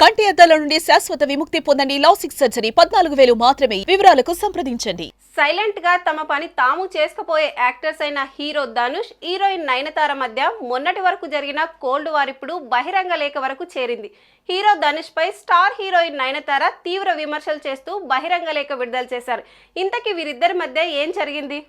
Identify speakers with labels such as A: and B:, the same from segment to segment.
A: కంటి అద్దాల నుండి శాశ్వత విముక్తి పొందండి. లాసిక్ సర్జరీ 14,000 మాత్రమే. వివరాలకు సంప్రదించండి.
B: సైలెంట్ గా తమ పని తాము చేసుకుపోయే యాక్టర్స్ అయిన హీరో ధనుష్, హీరోయిన్ నయనతార మధ్య మొన్నటి వరకు జరిగిన కోల్డ్ వార్ ఇప్పుడు బహిరంగ లేఖ వరకు చేరింది. హీరో ధనుష్ పై స్టార్ హీరోయిన్ నయనతార తీవ్ర విమర్శలు చేస్తూ బహిరంగ లేఖ విడుదల చేశారు. ఇంతకీ వీరిద్దరి మధ్య ఏం జరిగింది?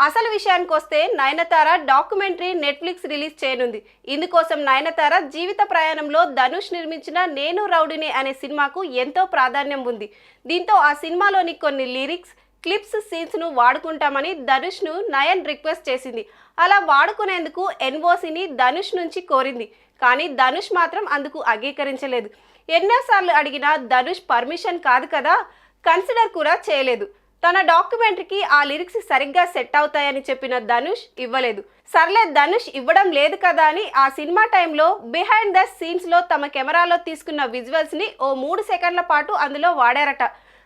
B: అసలు విషయానికి వస్తే నయనతార డాక్యుమెంటరీ నెట్ఫ్లిక్స్ రిలీజ్ చేయనుంది. ఇందుకోసం నయనతార జీవిత ప్రయాణంలో ధనుష్ నిర్మించిన నేను రౌడీని అనే సినిమాకు ఎంతో ప్రాధాన్యం ఉంది. దీంతో ఆ సినిమాలోని కొన్ని లిరిక్స్, క్లిప్స్, సీన్స్ ను వాడుకుంటామని ధనుష్ ను నయన్ రిక్వెస్ట్ చేసింది. అలా వాడుకునేందుకు ఎన్ఓసిని ధనుష్ నుంచి కోరింది. కానీ ధనుష్ మాత్రం అందుకు అంగీకరించలేదు. ఎన్నోసార్లు అడిగినా ధనుష్ పర్మిషన్ కాదు కదా, కన్సిడర్ కూడా చేయలేదు. తన డాక్యుమెంటరీకి ఆ లిరిక్స్ సరిగ్గా సెట్ అవుతాయని చెప్పిన ధనుష్ ఇవ్వలేదు. సర్లే ధనుష్ ఇవ్వడం లేదు కదా అని ఆ సినిమా టైంలో బిహైండ్ ద సీన్స్ లో తమ కెమెరాలో తీసుకున్న విజువల్స్ ని ఓ 3 సెకండ్ల పాటు అందులో వాడారట.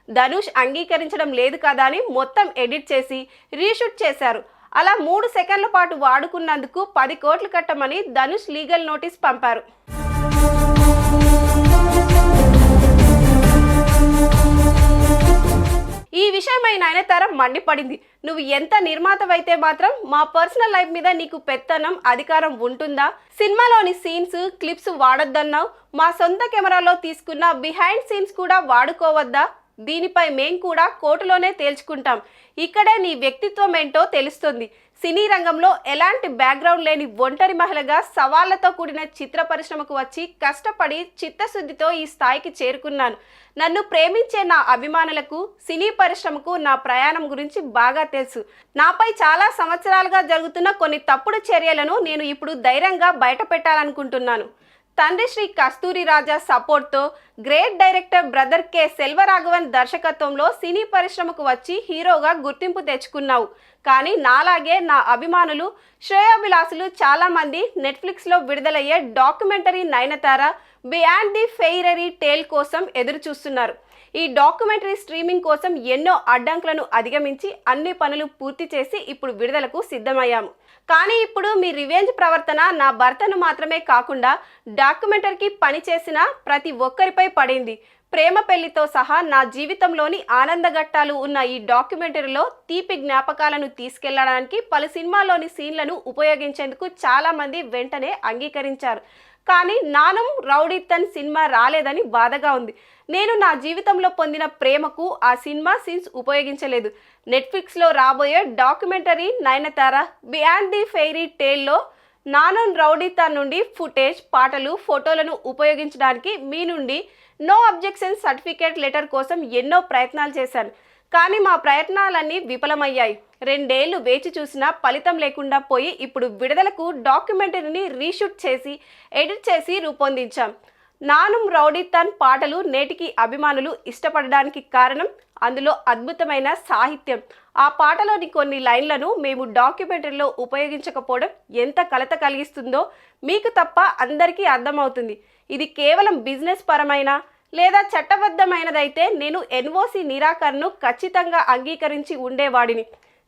B: ధనుష్ అంగీకరించడం లేదు కదా అని మొత్తం ఎడిట్ చేసి రీషూట్ చేశారు. అలా 3 సెకండ్ల పాటు వాడుకున్నందుకు 10 కోట్లు కట్టమని ధనుష్ లీగల్ నోటీస్ పంపారు. ఈ విషయమై నయనతార మండిపడింది. నువ్వు ఎంత నిర్మాతవైతే మాత్రం మా పర్సనల్ లైఫ్ మీద నీకు పెత్తనం, అధికారం ఉంటుందా? సినిమాలోని సీన్స్, క్లిప్స్ వాడొద్దన్నావు. మా సొంత కెమెరాలో తీసుకున్న బిహైండ్ సీన్స్ కూడా వాడుకోవద్దా? దీనిపై మేం కూడా కోర్టులోనే తేల్చుకుంటాం. ఇక్కడే నీ వ్యక్తిత్వం ఏంటో తెలుస్తుంది. సినీ రంగంలో ఎలాంటి బ్యాక్గ్రౌండ్ లేని ఒంటరి మహిళగా సవాళ్లతో కూడిన చిత్ర పరిశ్రమకు వచ్చి కష్టపడి చిత్తశుద్ధితో ఈ స్థాయికి చేరుకున్నాను. నన్ను ప్రేమించే నా అభిమానులకు, సినీ పరిశ్రమకు నా ప్రయాణం గురించి బాగా తెలుసు. నాపై చాలా సంవత్సరాలుగా జరుగుతున్న కొన్ని తప్పుడు చర్యలను నేను ఇప్పుడు ధైర్యంగా బయట పెట్టాలనుకుంటున్నాను. తండ్రి శ్రీ కస్తూరి రాజా సపోర్ట్తో great director brother K Selvaraghavan దర్శకత్వంలో సినీ పరిశ్రమకు వచ్చి హీరోగా గుర్తింపు తెచ్చుకున్నావు. కానీ నాలాగే నా అభిమానులు, శ్రేయోభిలాసులు చాలామంది నెట్ఫ్లిక్స్లో విడుదలయ్యే documentary Nayanthara beyond the fairy tale కోసం ఎదురు చూస్తున్నారు. ఈ డాక్యుమెంటరీ స్ట్రీమింగ్ కోసం ఎన్నో అడ్డంకులను అధిగమించి అన్ని పనులు పూర్తి చేసి ఇప్పుడు విడుదలకు సిద్ధమయ్యాము. కానీ ఇప్పుడు మీ రివెంజ్ ప్రవర్తన నా భర్తను మాత్రమే కాకుండా డాక్యుమెంటరీకి పనిచేసిన ప్రతి ఒక్కరిపై పడింది. ప్రేమ పెళ్లితో సహా నా జీవితంలోని ఆనందఘట్టాలు ఉన్న ఈ డాక్యుమెంటరీలో తీపి జ్ఞాపకాలను తీసుకెళ్లడానికి పలు సినిమాలోని సీన్లను ఉపయోగించేందుకు చాలామంది వెంటనే అంగీకరించారు. కానీ నానం రౌడీతన్ సినిమా రాలేదని బాధగా ఉంది. నేను నా జీవితంలో పొందిన ప్రేమకు ఆ సినిమా సీన్స్ ఉపయోగించలేదు. నెట్ఫ్లిక్స్లో రాబోయే documentary Nayanthara beyond the fairy టేల్లో నానం రౌడీతన్ నుండి ఫుటేజ్, పాటలు, ఫోటోలను ఉపయోగించడానికి మీ నుండి నో అబ్జెక్షన్ సర్టిఫికేట్ లెటర్ కోసం ఎన్నో ప్రయత్నాలు చేశాను. కానీ మా ప్రయత్నాలన్నీ విఫలమయ్యాయి. 2 ఏళ్లు వేచి చూసినా ఫలితం లేకుండా పోయి ఇప్పుడు విడుదలకు డాక్యుమెంటరీని రీషూట్ చేసి ఎడిట్ చేసి రూపొందించాం. నానం రౌడీతన్ పాటలు నేటికి అభిమానులు ఇష్టపడడానికి కారణం అందులో అద్భుతమైన సాహిత్యం. ఆ పాటలోని కొన్ని లైన్లను మేము డాక్యుమెంటరీలో ఉపయోగించకపోవడం ఎంత కలత కలిగిస్తుందో మీకు తప్ప అందరికీ అర్థమవుతుంది. ఇది కేవలం బిజినెస్ పరమైన లేదా చట్టబద్ధమైనదైతే నేను ఎన్ఓసి నిరాకరణను ఖచ్చితంగా అంగీకరించి ఉండేవాడిని.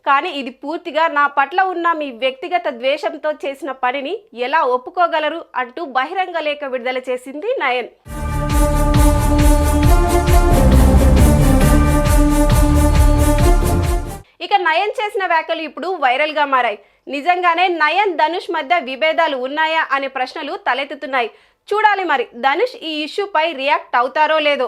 B: కానీ ఇది పూర్తిగా నా పట్ల ఉన్న మీ వ్యక్తిగత ద్వేషంతో చేసిన పనిని ఎలా ఒప్పుకోగలరు అంటూ బహిరంగ లేఖ విడుదల చేసింది నయన్. ఇక నయన్ చేసిన వ్యాఖ్యలు ఇప్పుడు వైరల్ గా మారాయి. నిజంగానే నయన్, ధనుష్ మధ్య విభేదాలు ఉన్నాయా అనే ప్రశ్నలు తలెత్తుతున్నాయి. చూడాలి మరి ధనుష్ ఈ ఇష్యూపై రియాక్ట్ అవుతారో లేదో.